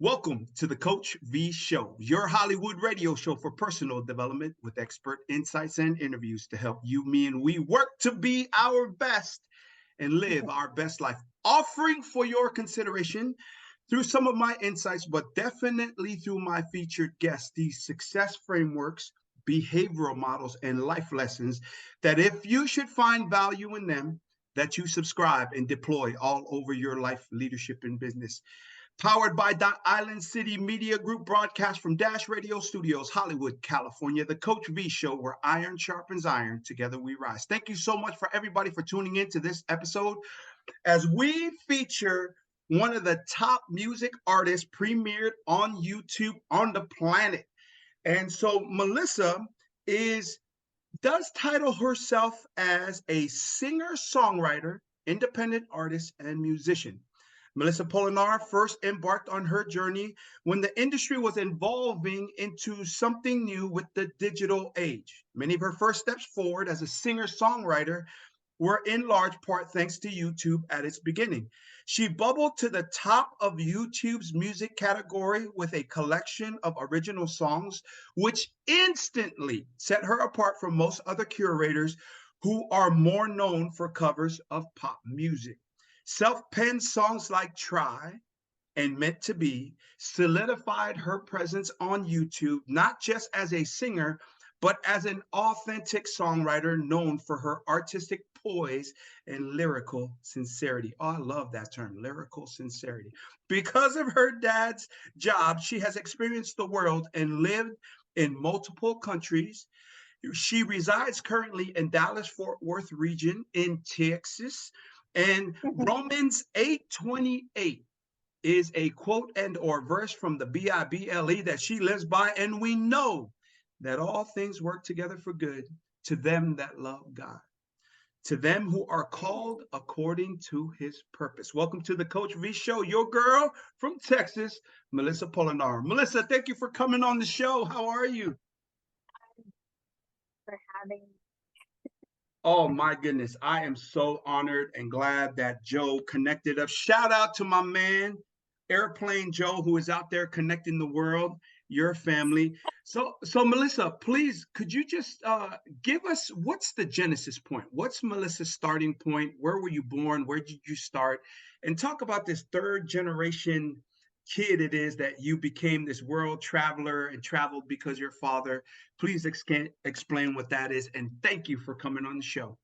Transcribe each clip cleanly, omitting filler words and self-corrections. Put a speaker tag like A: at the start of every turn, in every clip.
A: Welcome to the Coach V Show, your Hollywood radio show for personal development with expert insights and interviews to help you, me, and we work to be our best and live our best life. Offering for your consideration through some of my insights, but definitely through my featured guests, these success frameworks, behavioral models, and life lessons that if you should find value in them, that you subscribe and deploy all over your life, leadership, and business. Powered by Island City Media Group, broadcast from Dash Radio Studios, Hollywood, California, the Coach V Show, where iron sharpens iron. Together we rise. Thank you so much for everybody for tuning in to this episode as we feature one of the top music artists premiered on YouTube on the planet. And so Melissa does title herself as a singer-songwriter, independent artist, and musician. Melissa Polinar first embarked on her journey when the industry was evolving into something new with the digital age. Many of her first steps forward as a singer-songwriter were in large part thanks to YouTube at its beginning. She bubbled to the top of YouTube's music category with a collection of original songs, which instantly set her apart from most other curators who are more known for covers of pop music. Self-penned songs like Try and Meant to Be solidified her presence on YouTube, not just as a singer, but as an authentic songwriter known for her artistic poise and lyrical sincerity. Oh, I love that term, lyrical sincerity. Because of her dad's job, she has experienced the world and lived in multiple countries. She resides currently in Dallas-Fort Worth region in Texas. And Romans 8:28 is a quote and or verse from the Bible that she lives by. And we know that all things work together for good to them that love God, to them who are called according to his purpose. Welcome to the Coach V Show, your girl from Texas, Melissa Polinar. Melissa, thank you for coming on the show. How are you?
B: For having me.
A: Oh my goodness. I am so honored and glad that Joe connected us. Shout out to my man, Airplane Joe, who is out there connecting the world, your family. So Melissa, please, could you just give us what's the genesis point? What's Melissa's starting point? Where were you born? Where did you start? And talk about this third generation kid it is that you became this world traveler and traveled because your father. Please explain what that is, and thank you for coming on the show.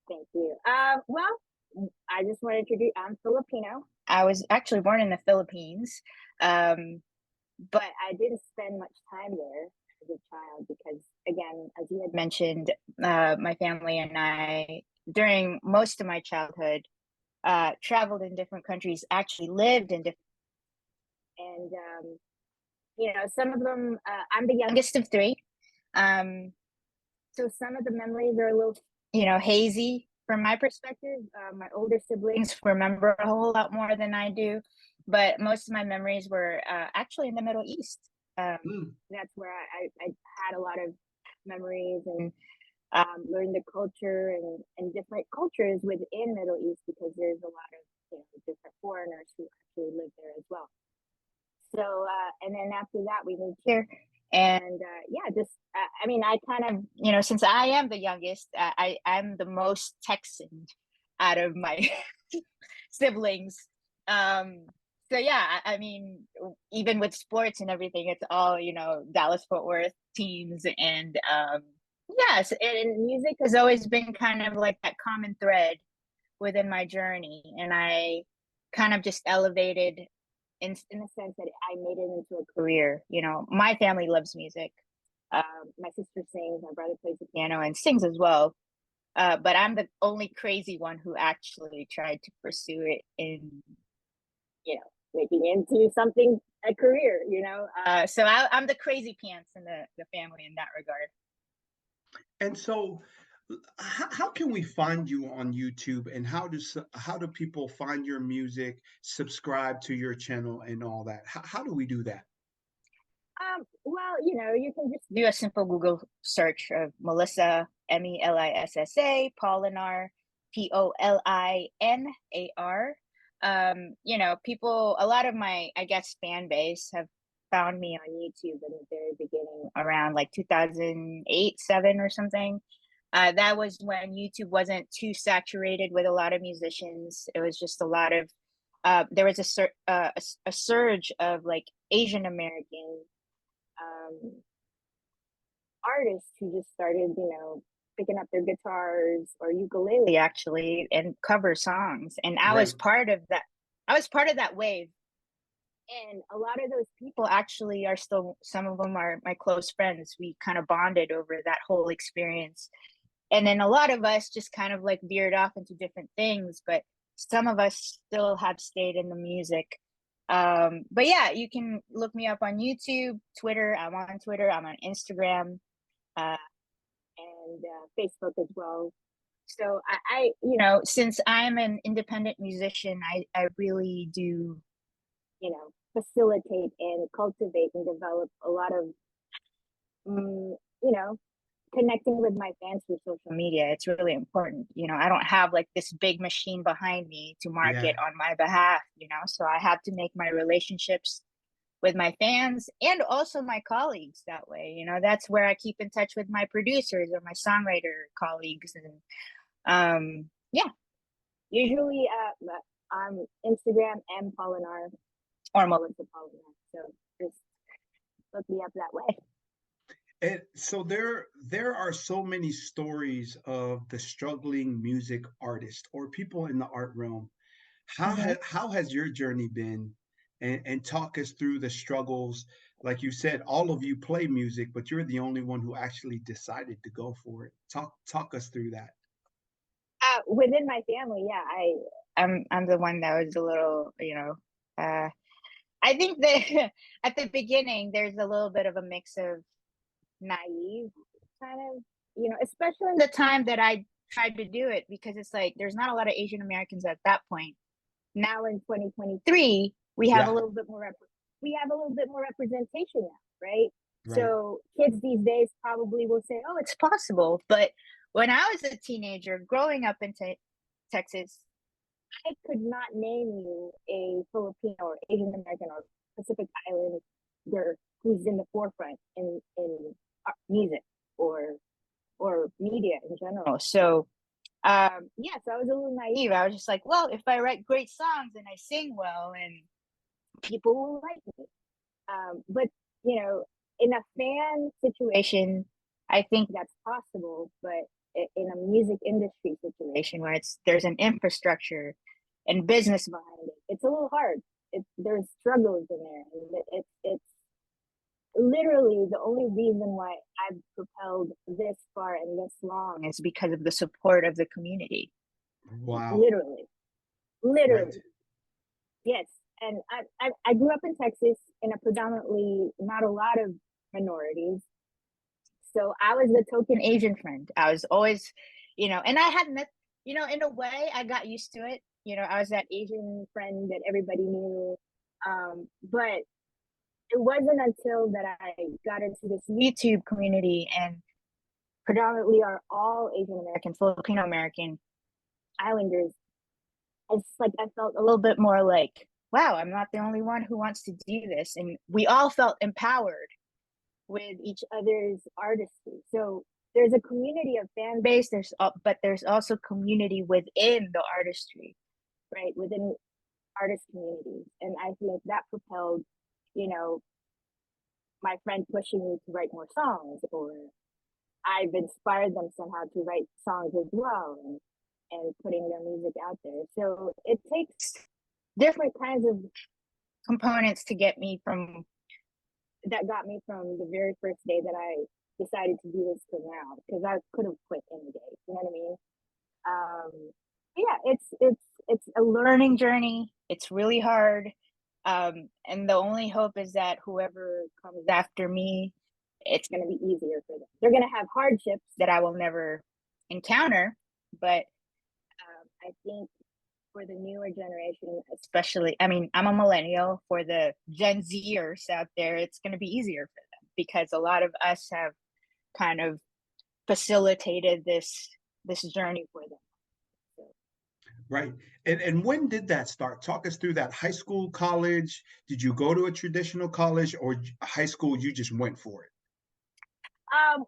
B: Thank you. Well, I just want to introduce, I'm Filipino. I was actually born in the Philippines, but I didn't spend much time there as a child because, again, as you had mentioned, my family and I, during most of my childhood, traveled in different countries, actually lived in different, and some of them, I'm the youngest of three, so some of the memories are a little hazy from my perspective. My older siblings remember a whole lot more than I do, but most of my memories were actually in the Middle East. That's where I had a lot of memories and learned the culture and different cultures within Middle East, because there's a lot of different foreigners who actually live there as well. So and then after that we moved here, and I kind of, since I am the youngest, I'm the most Texan out of my siblings. So yeah, I mean, even with sports and everything, it's all Dallas Fort Worth teams, and yes, and music has always been kind of like that common thread within my journey, and I kind of just elevated in the sense that I made it into a career. My family loves music. My sister sings, my brother plays the piano and sings as well. But I'm the only crazy one who actually tried to pursue it in, making into something, a career, So I'm the crazy pants in the family in that regard.
A: And so how can we find you on YouTube, and how do people find your music, subscribe to your channel and all that? How do we do that?
B: Well, you can just do a simple Google search of Melissa, Melissa, Polinar, Polinar. You know, people, a lot of my, I guess, fan base have found me on YouTube in the very beginning around like 2008, 7 or something. That was when YouTube wasn't too saturated with a lot of musicians. It was just a lot of, there was a surge of like Asian American um, artists who just started, you know, picking up their guitars or ukulele actually and cover songs. And I was
A: Right.
B: part of that. I was part of that wave. And a lot of those people actually are still, some of them are my close friends. We kind of bonded over that whole experience. And then a lot of us just kind of like veered off into different things, but some of us still have stayed in the music. But yeah, you can look me up on YouTube, Twitter. I'm on Twitter. I'm on Instagram. Uh, and Facebook as well. So you know, since I'm an independent musician, I really do, you know, facilitate and cultivate and develop a lot of, you know, connecting with my fans through social media. It's really important. You know, I don't have like this big machine behind me to
A: Yeah.
B: market on my behalf, you know, so I have to make my relationships with my fans and also my colleagues that way. You know, that's where I keep in touch with my producers or my songwriter colleagues. And yeah, usually on Instagram and Polinar or Melissa Polinar. So just look me up that way.
A: And so there are so many stories of the struggling music artist or people in the art realm.
B: Mhm.
A: How has your journey been? And talk us through the struggles. Like you said, all of you play music, but you're the only one who actually decided to go for it. Talk us through that.
B: Within my family, yeah, I'm the one that was a little, you know, uh, I think that at the beginning there's a little bit of a mix of naive kind of, you know, especially in the time that I tried to do it because it's like there's not a lot of Asian Americans at that point. Now in 2023, we have a
A: Yeah,
B: little bit more we have a little bit more representation now, right?
A: right.
B: So kids these days probably will say, "Oh, it's possible." But when I was a teenager growing up in Texas, I could not name you a Filipino or Asian American or Pacific Islander who's in the forefront in music or media in general. So yeah, so I was a little naive. I was just like, well, if I write great songs and I sing well and people will like me. But you know, in a fan situation, I think that's possible. But in a music industry situation where there's an infrastructure and business behind it, it's a little hard. There's struggles in there, and it's literally the only reason why I've propelled this far and this long is because of the support of the community.
A: Wow.
B: Literally,
A: Right.
B: literally, yes. And I grew up in Texas in a predominantly not a lot of minorities, so I was the token Asian friend. I was always, you know, and I had met, you know, in a way, I got used to it. You know, I was that Asian friend that everybody knew. But it wasn't until that I got into this YouTube community and predominantly are all Asian American, Filipino American Islanders. It's like I felt a little bit more like, wow, I'm not the only one who wants to do this. And we all felt empowered with each other's artistry. So there's a community of fan base, but there's also community within the artistry, right? Within artist communities. And I think that propelled, you know, my friend pushing me to write more songs, or I've inspired them somehow to write songs as well, and putting their music out there. So it takes different kinds of components to get me from that got me from the very first day that I decided to do this to now, because I could have quit any day. You know what I mean? Yeah, it's a learning journey. It's really hard. And the only hope is that whoever comes after me, it's going to be easier for them. They're going to have hardships that I will never encounter, but I think for the newer generation, especially, I mean, I'm a millennial. For the Gen Zers out there, it's going to be easier for them because a lot of us have kind of facilitated this journey for them. So.
A: Right. And when did that start? Talk us through that. High school, college? Did you go to a traditional college or high school, you just went for it?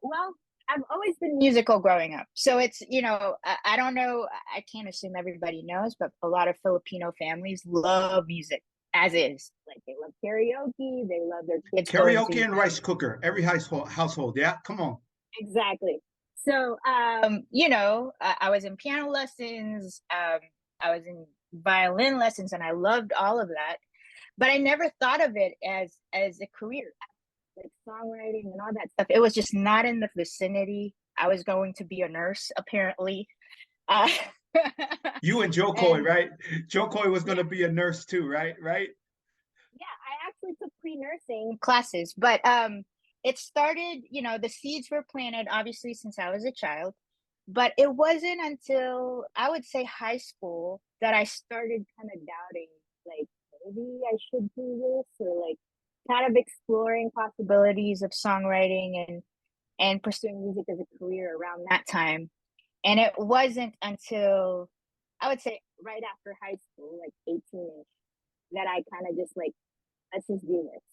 B: Well, I've always been musical growing up. So it's, I don't know, I can't assume everybody knows, but a lot of Filipino families love music as is. Like they love karaoke, they love their kids going
A: Karaoke
B: to.
A: and rice cooker, every household. Yeah, come on.
B: Exactly. So, I was in piano lessons, I was in violin lessons, and I loved all of that. But I never thought of it as a career, like songwriting and all that stuff. It was just not in the vicinity. I was going to be a nurse, apparently. Uh,
A: You and Joe Coy,
B: and
A: right? Joe Coy was going
B: yeah,
A: to be a nurse too, right? Right?
B: yeah, I actually took pre-nursing classes, but it started, the seeds were planted obviously since I was a child, but it wasn't until I would say high school that I started kind of doubting, like maybe I should do this, or like kind of exploring possibilities of songwriting and pursuing music as a career around that time. And it wasn't until I would say right after high school, like 18ish, that I kind of just like, let's just do this.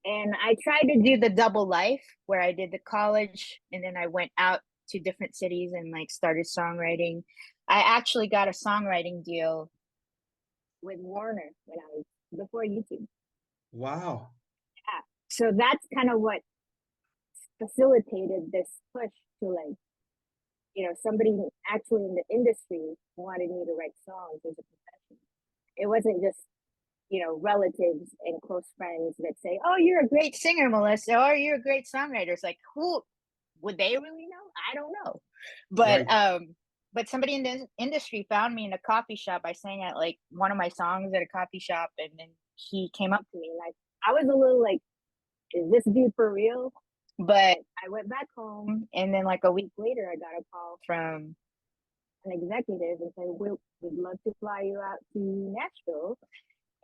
B: And I tried to do the double life where I did the college and then I went out to different cities and like started songwriting. I actually got a songwriting deal with Warner when I was before YouTube.
A: Wow.
B: Yeah. So that's kind of what facilitated this push to like, somebody actually in the industry wanted me to write songs as a profession. It wasn't just relatives and close friends that say, "Oh, you're a great singer, Melissa," or "You're a great songwriter." It's like, who would they really know? I don't know,
A: Right.
B: but somebody in the industry found me in a coffee shop. I sang at like one of my songs at a coffee shop, and then he came up to me, and I was a little like, "Is this dude for real?" But I went back home, and then like a week later, I got a call from an executive and said, "We'd love to fly you out to Nashville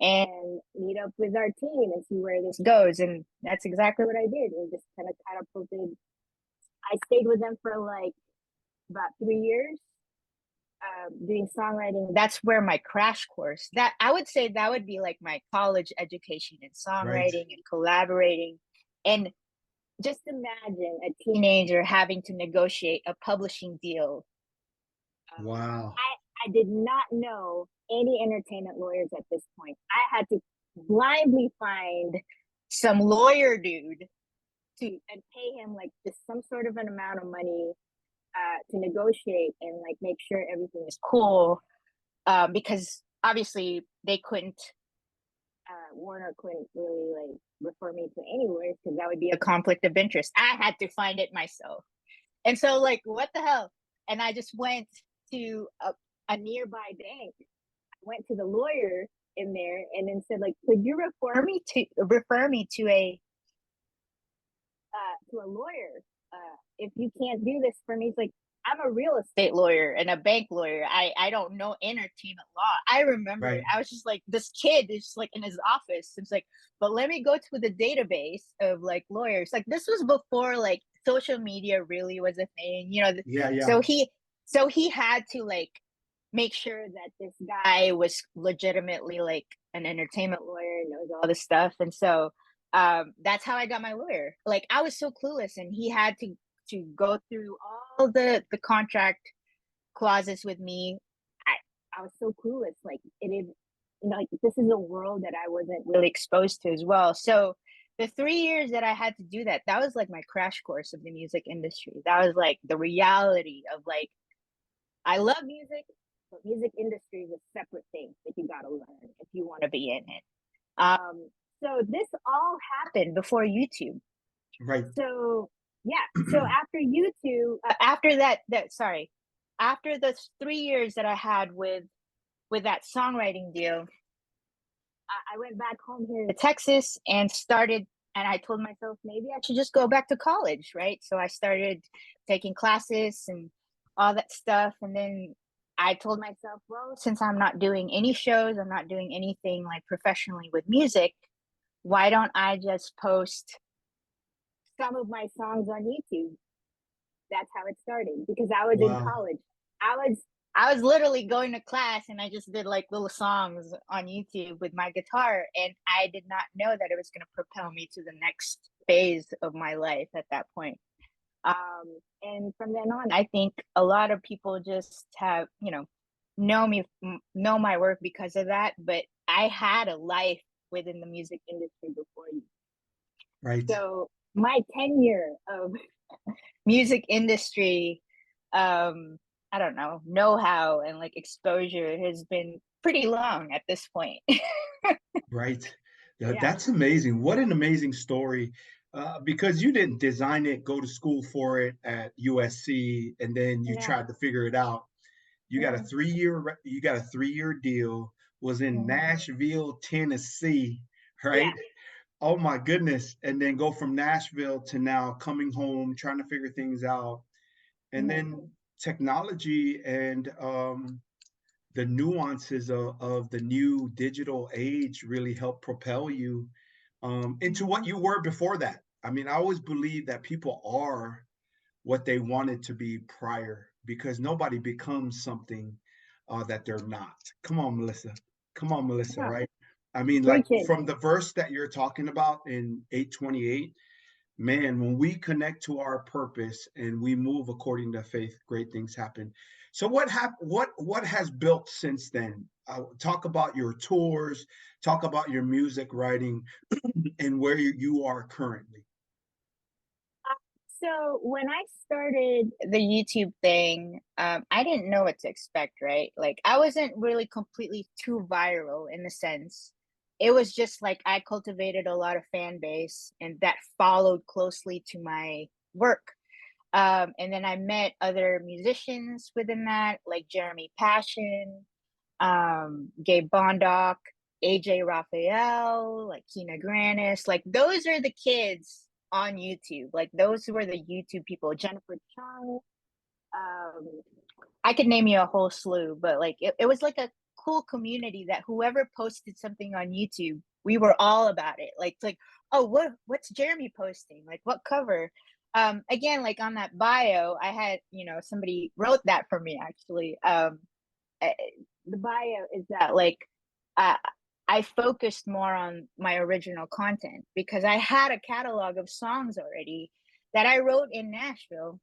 B: and meet up with our team and see where this goes." And that's exactly what I did. It just kind of catapulted. I stayed with them for like about 3 years, doing songwriting. That's where my crash course, that I would say that would be like my college education in
A: Right.
B: songwriting and collaborating. And just imagine a teenager having to negotiate a publishing deal.
A: Wow.
B: I did not know any entertainment lawyers at this point. I had to blindly find some lawyer dude to and pay him like just some sort of an amount of money to negotiate and like make sure everything is cool, because obviously they couldn't. Warner couldn't really like refer me to any lawyers because that would be a conflict of interest. I had to find it myself, and so like what the hell? And I just went to a nearby bank, went to the lawyer in there and then said like, could you refer me to a lawyer, if you can't do this for me. It's like, I'm a real estate lawyer and a bank lawyer. I don't know entertainment law. I remember
A: Right.
B: I was just like, this kid is like in his office. It's like, but let me go to the database of like lawyers. Like this was before like social media really was a thing,
A: Yeah, yeah.
B: so he had to like make sure that this guy was legitimately like an entertainment lawyer and knows all this stuff. And so that's how I got my lawyer. Like I was so clueless, and he had to go through all the contract clauses with me. I was so clueless. Like it is, like this is a world that I wasn't really exposed to as well. So the 3 years that I had to do that, that was like my crash course of the music industry. That was like the reality of like, I love music, but music industry is a separate thing that you got to learn if you want to be in it. So this all happened before YouTube.
A: Right.
B: So yeah, so after YouTube, after sorry, after the 3 years that I had with that songwriting deal, I went back home here to Texas and started. And I told myself maybe I should just go back to college, right? So I started taking classes and all that stuff, and then I told myself, well, since I'm not doing any shows, I'm not doing anything like professionally with music, why don't I just post some of my songs on YouTube? That's how it started because I was in
A: Wow.
B: college. I was I was literally going to class and I just did like little songs on YouTube with my guitar. And I did not know that it was going to propel me to the next phase of my life at that point. And from then on, I think a lot of people just have, know me, know my work because of that. But I had a life within the music industry before you.
A: Right.
B: So my tenure of music industry, I don't know-how and like exposure has been pretty long at this point.
A: Right. Yeah,
B: Yeah.
A: that's amazing. What an amazing story. Because you didn't design it, go to school for it at USC, and then you
B: No.
A: tried to figure it out. You got a
B: Mm,
A: 3-year you got a 3-year deal, was in
B: mhm.
A: Nashville, Tennessee,
B: Yeah.
A: right? Oh my goodness. And then go from Nashville to now coming home, trying to figure things out. And
B: Mhm.
A: then technology and the nuances of the new digital age really help propel you into what
B: Mhm.
A: you were before that. I mean, I always believe that people are what they wanted to be prior because nobody becomes something that they're not. Come on, Melissa. Come on, Melissa,
B: Yeah.
A: right? I mean, like
B: Preach it.
A: from the verse that you're talking about in 828, man, when we connect to our purpose and we move according to faith, great things happen. So what has built since then? Talk about your tours, talk about your music writing, and where you are currently.
B: So when I started the YouTube thing, I didn't know what to expect, right? Like I wasn't really completely too viral in the sense. It was just like I cultivated a lot of fan base and that followed closely to my work. And then I met other musicians within that, like Jeremy Passion, Gabe Bondoc, AJ Raphael, like Kina Granis. Like those are the kids on YouTube. Like those were the YouTube people. Jennifer Chung. Um, I could name you a whole slew, but like it was like a cool community that whoever posted something on YouTube, we were all about it. Like it's like, oh, what's Jeremy posting? Like what cover? Again, like on that bio, I had, somebody wrote that for me actually. Uh, the bio is that like uh, I focused more on my original content because I had a catalog of songs already that I wrote in Nashville.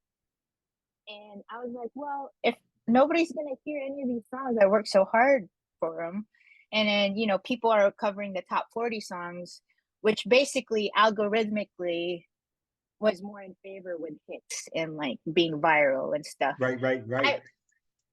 B: And I was like, well, if nobody's going to hear any of these songs, I worked so hard for them. And then, people are covering the top 40 songs, which basically algorithmically was more in favor with hits and like being viral and stuff.
A: Right, right, right.
B: I,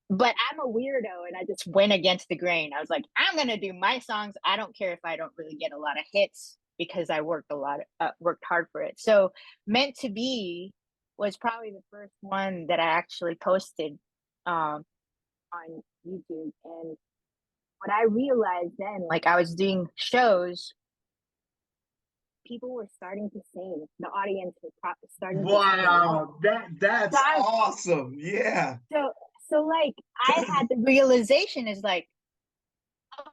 B: but I'm a weirdo and I just went against the grain. I was like, I'm gonna do my songs. I don't care if I don't really get a lot of hits because I worked hard for it. So Meant to Be was probably the first one that I actually posted um, on YouTube. And what I realized then, like I was doing shows, people were starting to sing. The audience was starting to sing.
A: Wow,
B: So
A: that's
B: I,
A: awesome. Yeah.
B: so so like I had the realization is like,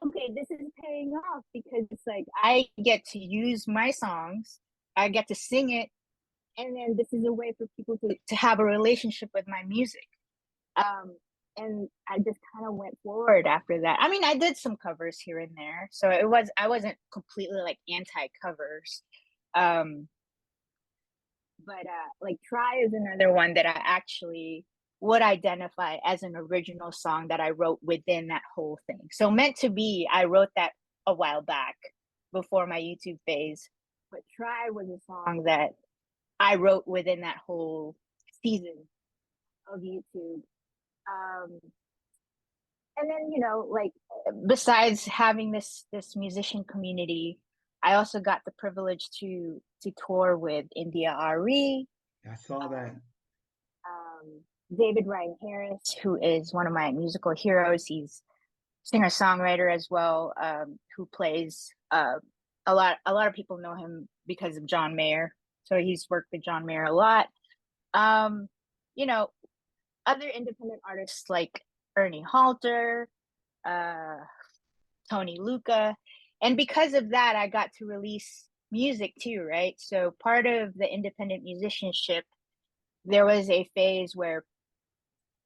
B: okay, this is paying off because it's like I get to use my songs, I get to sing it, and then this is a way for people to have a relationship with my music. Um, and I just kind of went forward after that. I mean, I did some covers here and there, so I wasn't completely like anti covers. Um, but like Try is another one that I actually would identify as an original song that I wrote within that whole thing. So Meant to Be, I wrote that a while back before my YouTube phase. But Try was a song that I wrote within that whole season of YouTube. Um, and then, like besides having this musician community, I also got the privilege to tour with India Ari,
A: I saw that.
B: David Ryan Harris, who is one of my musical heroes. He's singer songwriter as well, who plays a lot of people know him because of John Mayer. So he's worked with John Mayer a lot. Um, you know, Other independent artists like Ernie Halter, uh, Tony Luca. And because of that, I got to release music too, right? So part of the independent musicianship, there was a phase where,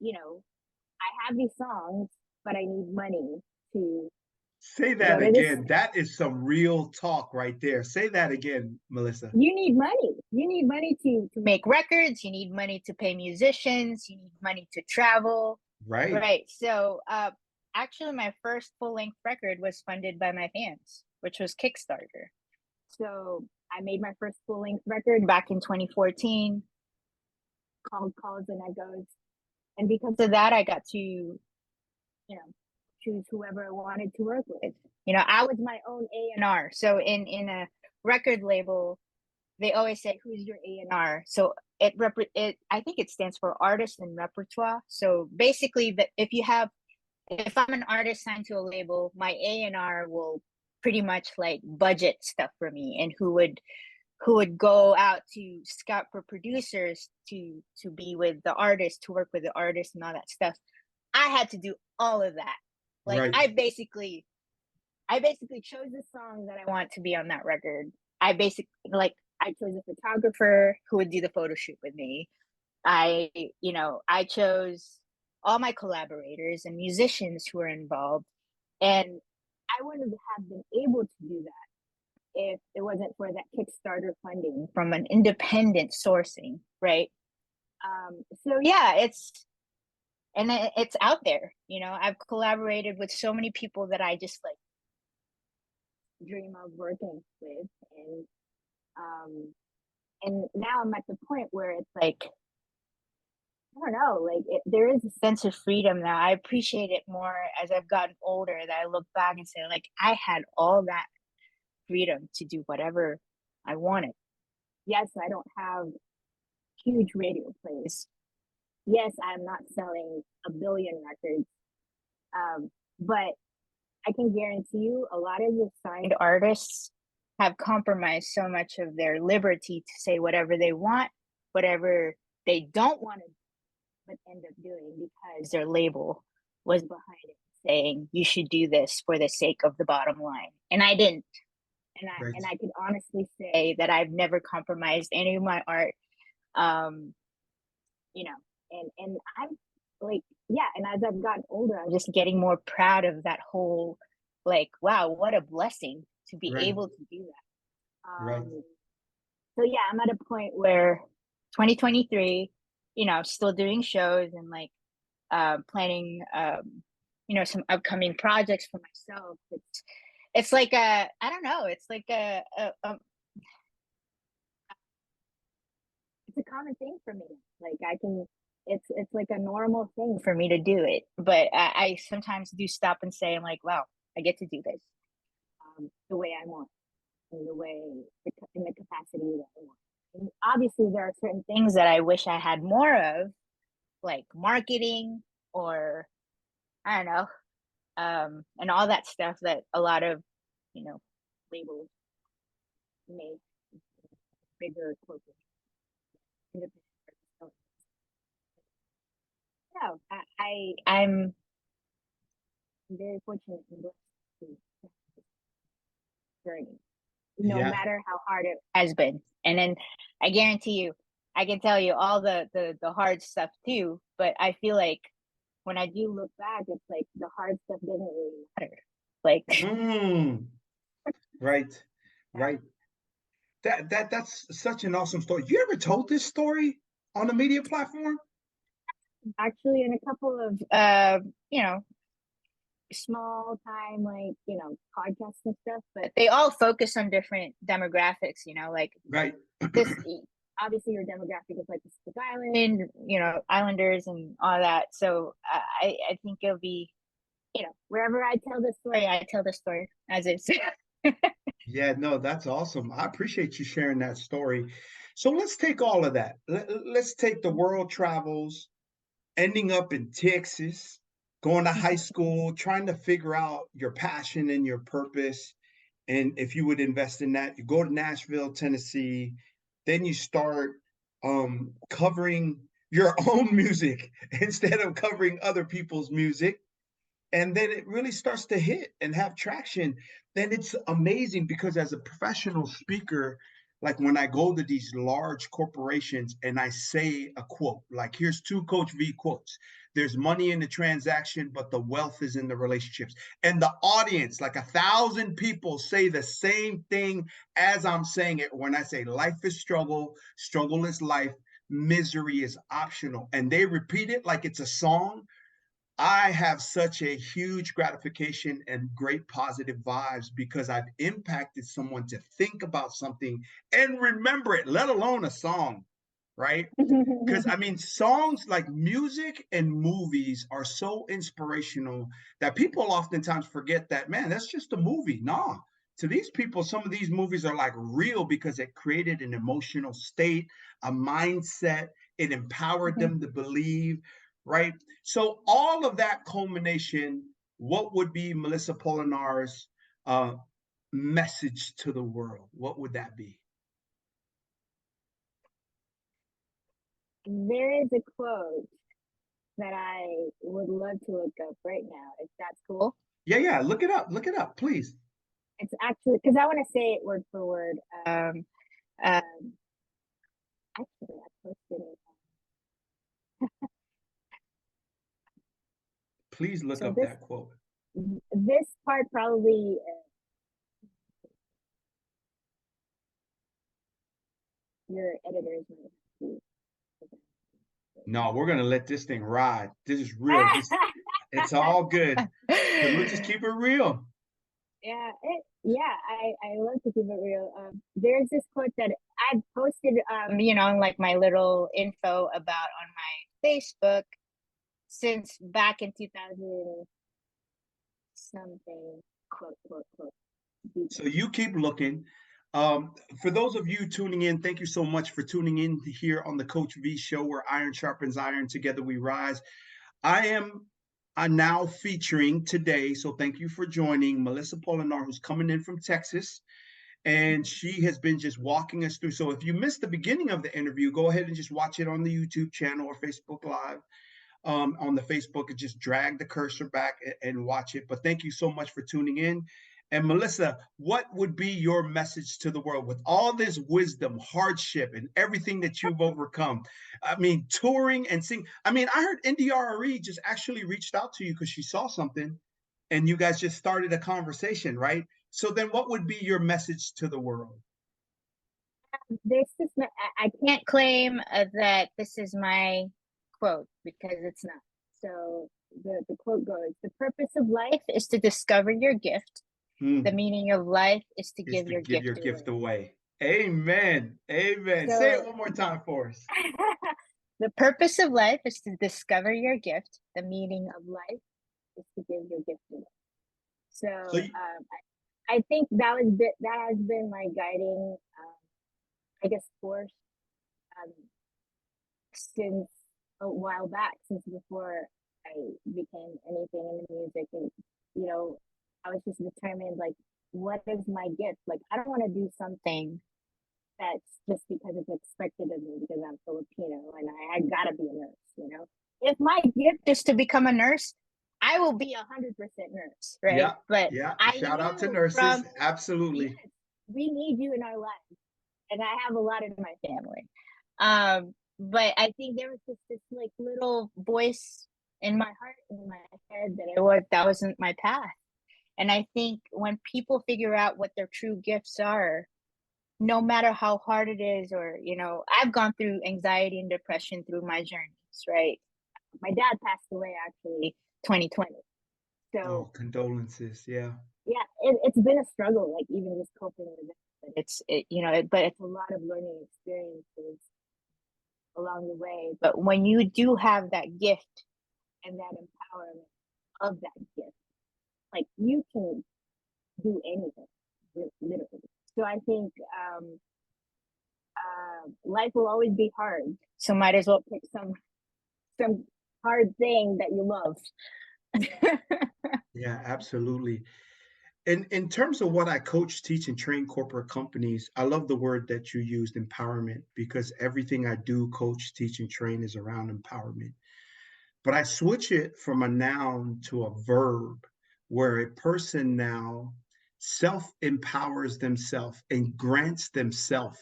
B: you know, I have these songs, but I need money to
A: Say
B: go
A: that
B: to this.
A: again. That is some real talk right there. Say that again, Melissa.
B: You need money. You need money to make records. You need money to pay musicians. You need money to travel.
A: Right.
B: Right. So, actually, my first full length record was funded by my fans, which was Kickstarter. So I made my first full length record back in 2014, called Calls and Echoes. And because of that, I got to, choose whoever I wanted to work with. I was my own A&R. So in a record label, they always say, "Who's your A&R?" So I think it stands for artist and repertoire. So basically, that if I'm an artist signed to a label, my A&R will pretty much like budget stuff for me, and who would go out to scout for producers to be with the artist, to work with the artist and all that stuff. I had to do all of that. Like
A: Right.
B: I basically chose the song that I want to be on that record. I chose a photographer who would do the photo shoot with me. I chose all my collaborators and musicians who were involved, and I wouldn't have been able to do that if it wasn't for that Kickstarter funding from an independent sourcing, right? So yeah, it's out there. I've collaborated with so many people that I just like dream of working with, and now I'm at the point where it's like, I don't know, like there is a sense of freedom now. I appreciate it more as I've gotten older, that I look back and say, like, I had all that freedom to do whatever I wanted. Yes, I don't have huge radio plays. Yes, I'm not selling a billion records. But I can guarantee you a lot of the signed artists have compromised so much of their liberty to say whatever they want, whatever they don't want to, but end up doing because their label was behind it, saying you should do this for the sake of the bottom line. And I didn't.
A: Right.
B: And I can honestly say that I've never compromised any of my art. Um, and I'm like, yeah, and as I've gotten older, I'm just getting more proud of that whole, like, wow, what a blessing to be
A: Right.
B: able to do that.
A: Right.
B: So yeah, I'm at a point where 2023, still doing shows and like planning some upcoming projects for myself. It's like I don't know, it's like it's a common thing for me. Like it's like a normal thing for me to do it. But I sometimes do stop and say, I'm like, wow, I get to do this the way I want, in the capacity that I want. And obviously, there are certain things that I wish I had more of, like marketing, or I don't know, and all that stuff that a lot of labels make, bigger corporate independent. No, I'm very fortunate and blessed to have this journey, no
A: Yeah.
B: matter how hard it has been. And then I guarantee you, I can tell you all the hard stuff too. But I feel like when I do look back, it's like the hard stuff doesn't really matter. Like,
A: Mm. Right. Right. That's such an awesome story. You ever told this story on a media platform?
B: actually, in a couple of small time, like podcasts and stuff, but they all focus on different demographics. Like
A: Right.
B: this, obviously your demographic is like Pacific Island, islanders and all that. So I think it'll be, wherever I tell the story as it's.
A: Yeah, no, that's awesome. I appreciate you sharing that story. So let's take all of that. Let's take the world travels, ending up in Texas, going to high school, trying to figure out your passion and your purpose. And if you would invest in that, you go to Nashville, Tennessee, then you start covering your own music instead of covering other people's music. And then it really starts to hit and have traction. Then it's amazing because as a professional speaker, like when I go to these large corporations and I say a quote, like here's two Coach V quotes. There's money in the transaction, but the wealth is in the relationships. And the audience, like 1,000 people say the same thing as I'm saying it. When I say life is struggle, struggle is life, misery is optional. And they repeat it like it's a song. I have such a huge gratification and great positive vibes because I've impacted someone to think about something and remember it, let alone a song, right? Because I mean, songs like music and movies are so inspirational that people oftentimes forget that, man, that's just a movie. Nah, to these people, some of these movies are like real because it created an emotional state, a mindset, it empowered them to believe, right? So, all of that culmination, what would be Melissa Polinar's uh, message to the world? What would that be?
B: There is a quote that I would love to look up right now, if that's cool.
A: Yeah, yeah, look it up, please.
B: It's actually because I want to say it word for word. Um, actually, I posted it.
A: Please look
B: So
A: up that quote.
B: this part probably your editors might have to.
A: No, we're gonna let this thing ride. This is real. This it's all good. Because we'll just keep it real.
B: I love to keep it real. There's this quote that I posted, like my little info about on my Facebook since back in 2000 something. Quote.
A: So you keep looking. Um, for those of you tuning in, thank you so much for tuning in here on the Coach V Show, where iron sharpens iron. Together we rise. I am now featuring today, so thank you for joining Melissa Polinar, who's coming in from Texas. And she has been just walking us through. So if you missed the beginning of the interview, go ahead and just watch it on the YouTube channel or Facebook Live. On the Facebook and just drag the cursor back and watch it. But thank you so much for tuning in. And Melissa, what would be your message to the world with all this wisdom, hardship, and everything that you've overcome? I mean, touring and sing. I mean, I heard NDRE just actually reached out to you because she saw something and you guys just started a conversation, right? So then what would be your message to the world?
B: There's this. I can't claim that this is my quote because it's not. So the quote goes: "The purpose of life is to discover your gift. The meaning of life is to
A: Is
B: give
A: to
B: your
A: give
B: gift
A: your
B: away."
A: gift away. Amen. Amen. Say it
B: So
A: one more time for us.
B: the purpose of life is to discover your gift. The meaning of life is to give your gift away. So
A: So you,
B: I think that has been my guiding, I guess, force um, since a while back, since before I became anything in the music. And, I was just determined, like, what is my gift? Like, I don't want to do something that's just because it's expected of me because I'm Filipino and I gotta be a nurse. If my gift is to become a nurse, I will be 100% nurse, right?
A: yeah,
B: But
A: yeah.
B: I
A: Shout out to
B: knew
A: nurses.
B: from, yes,
A: Absolutely.
B: we need you in our lives. And I have a lot in my family. But I think there was just this like little voice in my heart, in my head that wasn't my path. And I think when people figure out what their true gifts are, no matter how hard it is, or, I've gone through anxiety and depression through my journeys, right? My dad passed away actually 2020. So
A: Oh, condolences. Yeah.
B: yeah, it's been a struggle, like even just coping with it. But but it's a lot of learning experiences along the way. But when you do have that gift and that empowerment of that gift, like you can do anything, literally. So I think life will always be hard. So might as well pick some hard thing that you love.
A: Yeah, absolutely. In terms of what I coach, teach, and train corporate companies, I love the word that you used, empowerment, because everything I do, coach, teach, and train is around empowerment. But I switch it from a noun to a verb, where a person now self-empowers themselves and grants themselves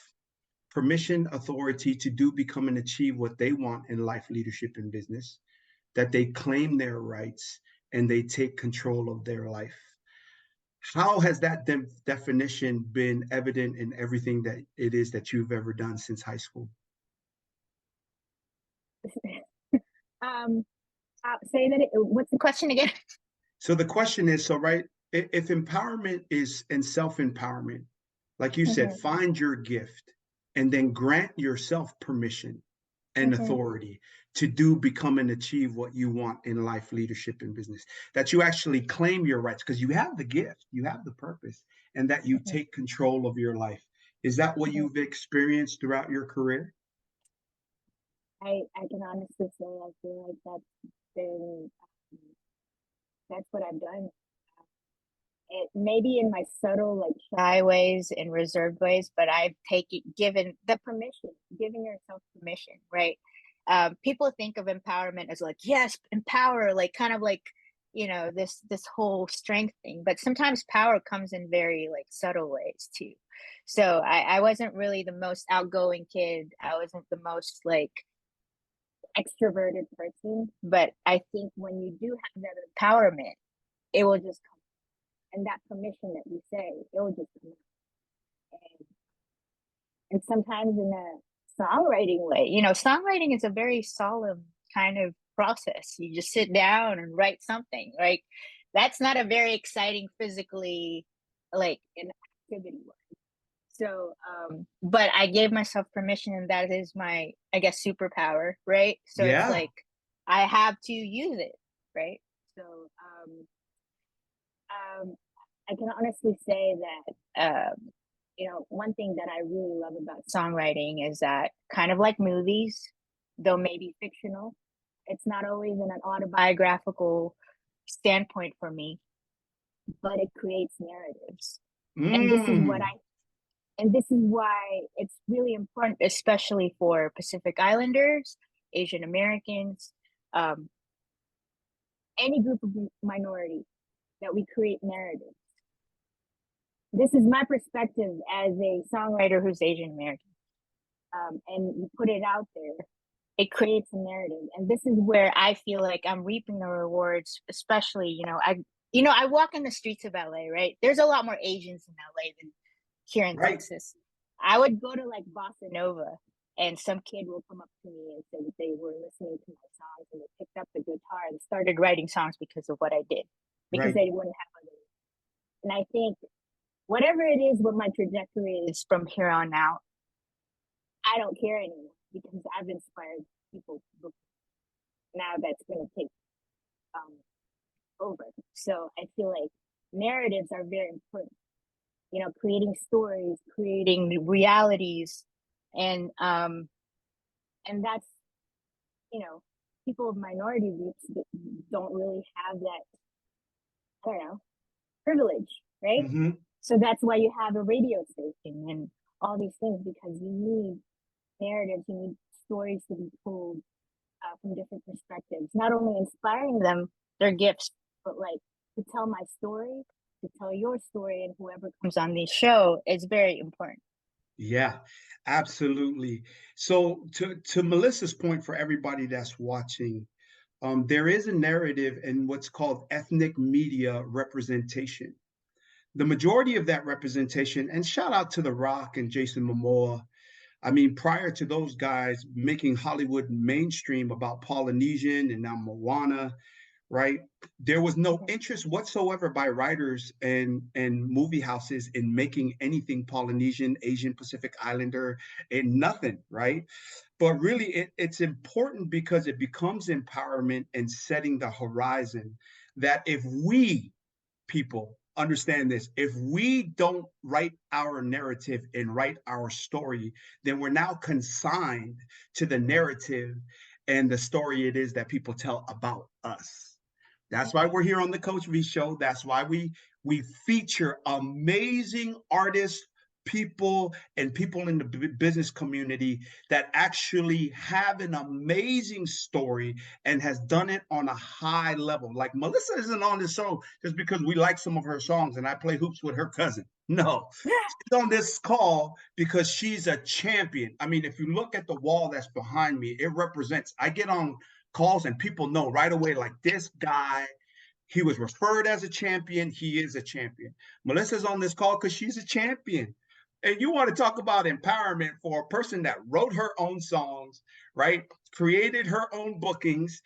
A: permission, authority to do, become, and achieve what they want in life, leadership, and business, that they claim their rights and they take control of their life. How has that definition been evident in everything that it is that you've ever done since high school?
B: um, say that. What's the question again?
A: So the question is, so right, if empowerment is and self-empowerment, like you said,
B: Mm-hmm.
A: find your gift and then grant yourself permission and
B: Mm-hmm.
A: authority to do, become, and achieve what you want in life, leadership, and business. That you actually claim your rights because you have the gift, you have the purpose, and that you
B: Mm-hmm.
A: take control of your life. Is that what
B: Mm-hmm.
A: you've experienced throughout your career?
B: I can honestly say I feel like that's what I've done. It maybe in my subtle, like shy ways and reserved ways, but I've given the permission, giving yourself permission, right? People think of empowerment as like, yes, empower, like kind of like, this whole strength thing. But sometimes power comes in very like subtle ways too. So I wasn't really the most outgoing kid. I wasn't the most like extroverted person, but I think when you do have that empowerment, it will just come, and that permission that you say, it will just come out. And sometimes in a songwriting way, songwriting is a very solemn kind of process. You just sit down and write something. Like that's not a very exciting physically, like an activity. So, but I gave myself permission, and that is my, I guess, superpower, right? So it's
A: Yeah.
B: like I have to use it, right? So, I can honestly say that, one thing that I really love about songwriting is that kind of like movies, though maybe fictional, it's not always in an autobiographical standpoint for me, but it creates narratives. And this is what
A: Mm.
B: I and this is why it's really important, especially for Pacific Islanders, Asian Americans, um, any group of minority, that we create narratives. This is my perspective as a songwriter who's Asian American, and you put it out there. It creates a narrative, and this is where I feel like I'm reaping the rewards. Especially, I walk in the streets of LA, right? There's a lot more Asians in LA than here in
A: Right.
B: Texas. I would go to like Bossa Nova, and some kid will come up to me and say that they were listening to my songs and they picked up the guitar and started writing songs because of what I did, because
A: Right.
B: they wouldn't have other. And I think whatever it is, what my trajectory is from here on out, I don't care anymore because I've inspired people before. Now that's going to take um, over. So I feel like narratives are very important. Creating stories, creating realities, and that's people of minority groups that don't really have that, I don't know, privilege, right?
A: Mm-hmm.
B: So that's why you have a radio station and all these things, because you need narratives, you need stories to be told from different perspectives, not only inspiring them, their gifts, but like to tell my story, to tell your story, and whoever comes on the show is very important.
A: Yeah, absolutely. So to Melissa's point, for everybody that's watching, there is a narrative in what's called ethnic media representation. The majority of that representation, and shout out to The Rock and Jason Momoa. I mean, prior to those guys making Hollywood mainstream about Polynesian and now Moana, right? There was no interest whatsoever by writers and movie houses in making anything Polynesian, Asian Pacific Islander, and nothing, right? But really, it's important because it becomes empowerment and setting the horizon that if we people understand this, if we don't write our narrative and write our story, then we're now consigned to the narrative and the story it is that people tell about us. That's why we're here on the Coach V Show. That's why we feature amazing artists, people and people in the business community that actually have an amazing story and has done it on a high level. Like Melissa isn't on this show just because we like some of her songs and I play hoops with her cousin. No, she's on this call because she's a champion. I mean, if you look at the wall that's behind me, it represents, I get on calls and people know right away, like this guy, he was referred as a champion. He is a champion. Melissa's on this call because she's a champion. And you want to talk about empowerment for a person that wrote her own songs, right? Created her own bookings,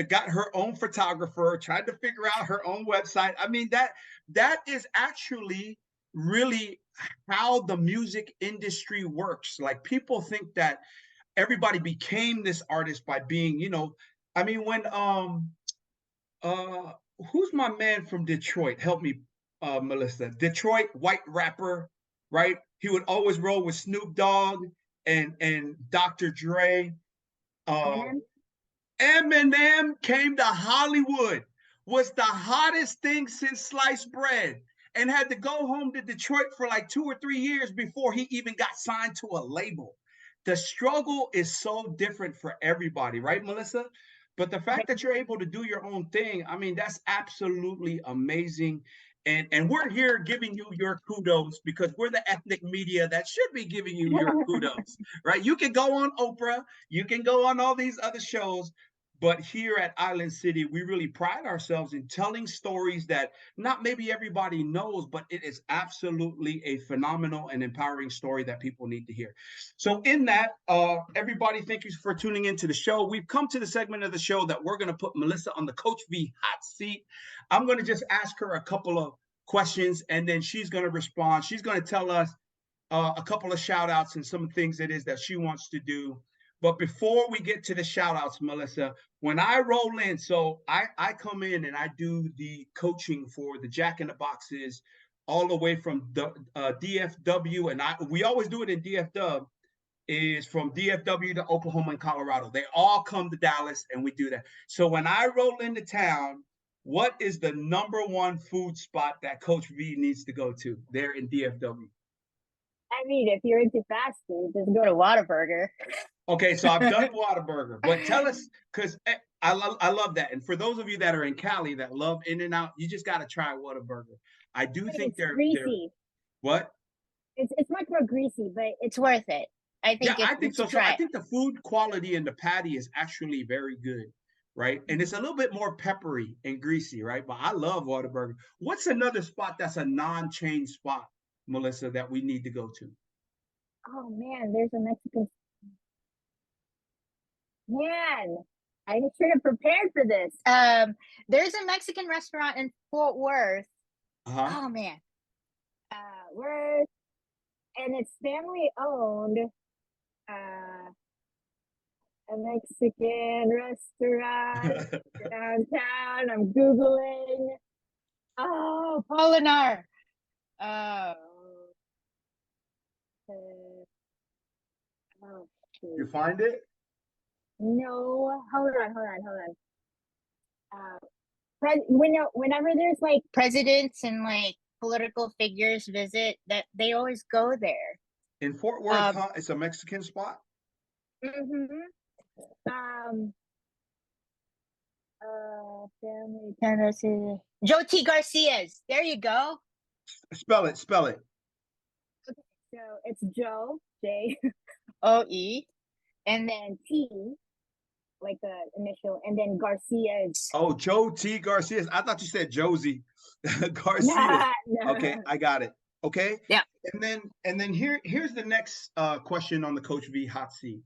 A: got her own photographer, tried to figure out her own website. I mean, that is actually really how the music industry works. Like people think that everybody became this artist by being, I mean, when uh who's my man from Detroit? Help me, Melissa. Detroit white rapper, right? He would always roll with Snoop Dogg and Dr. Dre. Uh, Eminem came to Hollywood, was the hottest thing since sliced bread, and had to go home to Detroit for like 2 or 3 years before he even got signed to a label. The struggle is so different for everybody, right, Melissa? But the fact that you're able to do your own thing, I mean, that's absolutely amazing. And we're here giving you your kudos because we're the ethnic media that should be giving you your kudos, right? You can go on Oprah, you can go on all these other shows, but here at Island City, we really pride ourselves in telling stories that not maybe everybody knows, but it is absolutely a phenomenal and empowering story that people need to hear. So in that, everybody, thank you for tuning into the show. We've come to the segment of the show that we're going to put Melissa on the Coach V hot seat. I'm going to just ask her a couple of questions, and then she's going to respond. She's going to tell us a couple of shout outs and some things it is that she wants to do. But before we get to the shout outs, Melissa, when I roll in, so I come in and I do the coaching for the Jack in the Boxes all the way from the DFW, and we always do it in DFW, is from DFW to Oklahoma and Colorado. They all come to Dallas and we do that. So when I roll into town, what is the number one food spot that Coach V needs to go to there in DFW?
B: I mean, if you're into fast food, just go to Whataburger.
A: Okay, so I've done Whataburger, but tell us, because I love that. And for those of you that are in Cali that love In-N-Out, you just got to try Whataburger. I do think
B: they're greasy.
A: What?
B: It's much more greasy, but it's worth it. I think.
A: Yeah, I think so. So I think the food quality in the patty is actually very good, right? And it's a little bit more peppery and greasy, right? But I love Whataburger. What's another spot that's a non-chain spot, Melissa, that we need to go to?
B: Oh man, there's a Mexican. Man, I should have prepared for this. There's a Mexican restaurant in Fort Worth. Oh man, Worth, and it's family owned. A Mexican restaurant downtown. I'm Googling. Oh, Polinar.
A: You find it?
B: No, hold on. Whenever there's like presidents and like political figures visit, that they always go there.
A: In Fort Worth, it's a Mexican spot.
B: Family Tennessee. Joe T. Garcia's. There you go.
A: Spell it.
B: Okay, so it's Joe Joe, and then T, like the initial, and then Garcia's.
A: Oh, Joe T. Garcia's. I thought you said Josie Garcia.
B: No.
A: Okay, I got it. Okay.
B: Yeah.
A: And then here's the next question on the Coach V hot seat.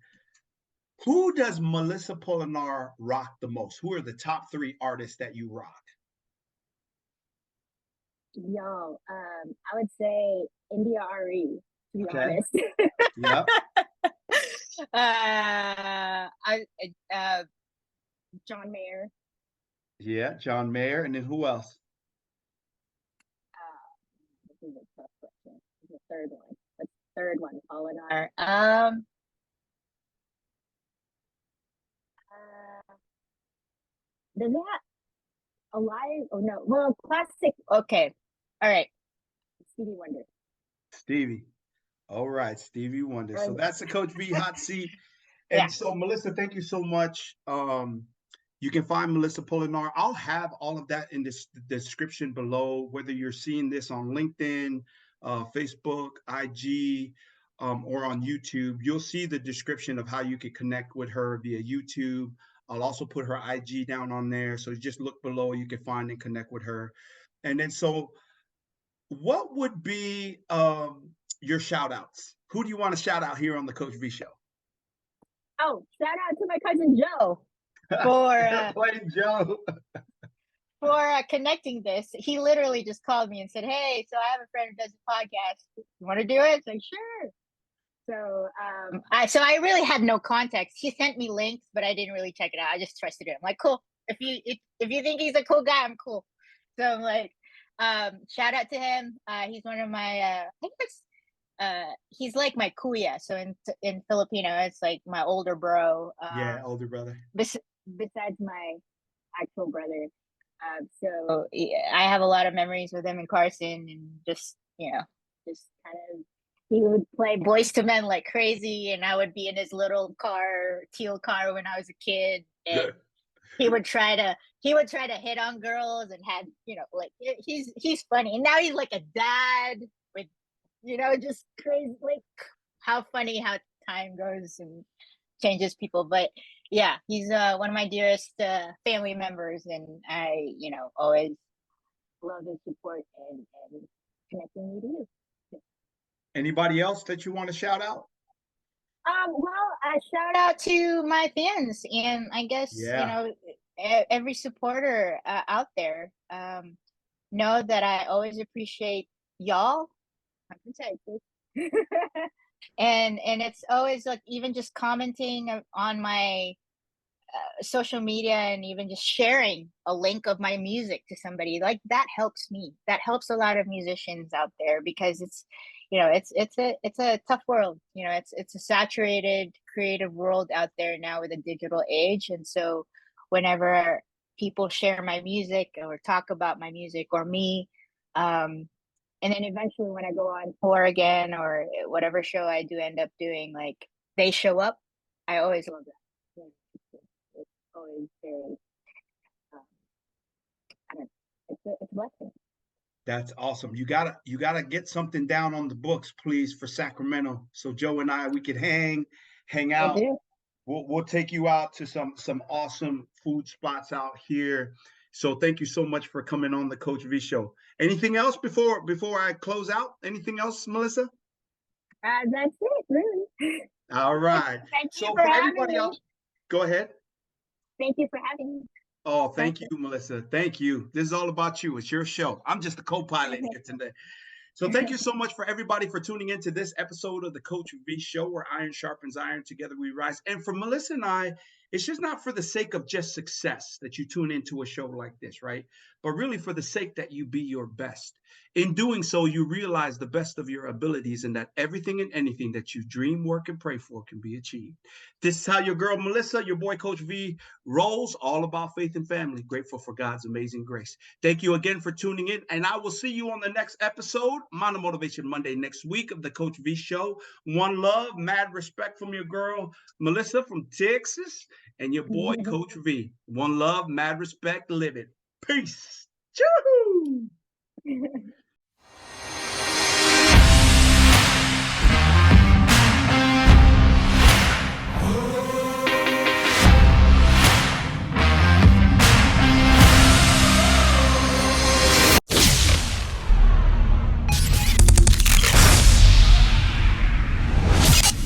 A: Who does Melissa Polinar rock the most? Who are the top 3 artists that you rock?
B: Yo, I would say India RE, to be honest.
A: Yeah.
B: John Mayer.
A: Yeah, John Mayer. And then who else?
B: This is a tough question. This is the third one. What's the third one? Polinar. Does it have Alive? Oh no. Well, classic. Okay. All right. Stevie Wonder.
A: Stevie. All right, Stevie Wonder. So that's the Coach V hot seat.
B: Yeah.
A: And so, Melissa, thank you so much. You can find Melissa Polinar. I'll have all of that in this description below, whether you're seeing this on LinkedIn, Facebook, IG, or on YouTube. You'll see the description of how you can connect with her via YouTube. I'll also put her IG down on there. So just look below. You can find and connect with her. And then, so what would be your shout outs? Who do you want to shout out here on the Coach V Show?
B: Oh, shout out to my cousin Joe for
A: Playing Joe.
B: for connecting this. He literally just called me and said, "Hey, so I have a friend who does a podcast. You want to do it?" It's like, sure. So I really had no context. He sent me links, but I didn't really check it out. I just trusted him. Like, cool. If you think he's a cool guy, I'm cool. So I'm like, shout out to him. He's one of my I think it's he's like my kuya. So in Filipino, it's like my older bro.
A: Yeah, older brother.
B: Besides my actual brother. So yeah, I have a lot of memories with him and Carson, and just just kind of he would play Boys to Men like crazy, and I would be in his little car, teal car, when I was a kid, and he would try to hit on girls, and had like he's funny, and now he's like a dad with just crazy, like how funny how time goes and changes people. But yeah, he's one of my dearest family members, and I always love his support and connecting me to you.
A: Anybody else that you want to shout out?
B: Well, I shout out to my fans, and I guess every supporter out there. Know that I always appreciate y'all. I'm from Texas. And it's always like, even just commenting on my social media, and even just sharing a link of my music to somebody, like that helps me. That helps a lot of musicians out there, because it's it's a tough world. It's a saturated creative world out there now with a digital age. And so whenever people share my music or talk about my music or me, and then eventually when I go on tour again, or whatever show I do end up doing, like they show up, I always love that. It's always very, I don't know, it's a blessing.
A: That's awesome. You gotta get something down on the books, please, for Sacramento. So Joe and we could hang out. We'll take you out to some awesome food spots out here. So thank you so much for coming on the Coach V Show. Anything else before I close out? Anything else, Melissa?
B: That's it, really.
A: All right.
B: Thank you for everybody else,
A: go ahead.
B: Thank you for having me.
A: Oh, thank you, Melissa. Thank you. This is all about you. It's your show. I'm just a co-pilot here today. So thank you so much for everybody for tuning into this episode of the Coach V Show, where iron sharpens iron, together we rise. And for Melissa and I, it's just not for the sake of just success that you tune into a show like this, right? But really for the sake that you be your best. In doing so, you realize the best of your abilities, and that everything and anything that you dream, work, and pray for can be achieved. This is how your girl Melissa, your boy Coach V, rolls, all about faith and family. Grateful for God's amazing grace. Thank you again for tuning in, and I will see you on the next episode, Mono Motivation Monday next week, of the Coach V Show. One love, mad respect from your girl Melissa from Texas, and your boy Coach V. One love, mad respect, live it. Peace. Choo-hoo!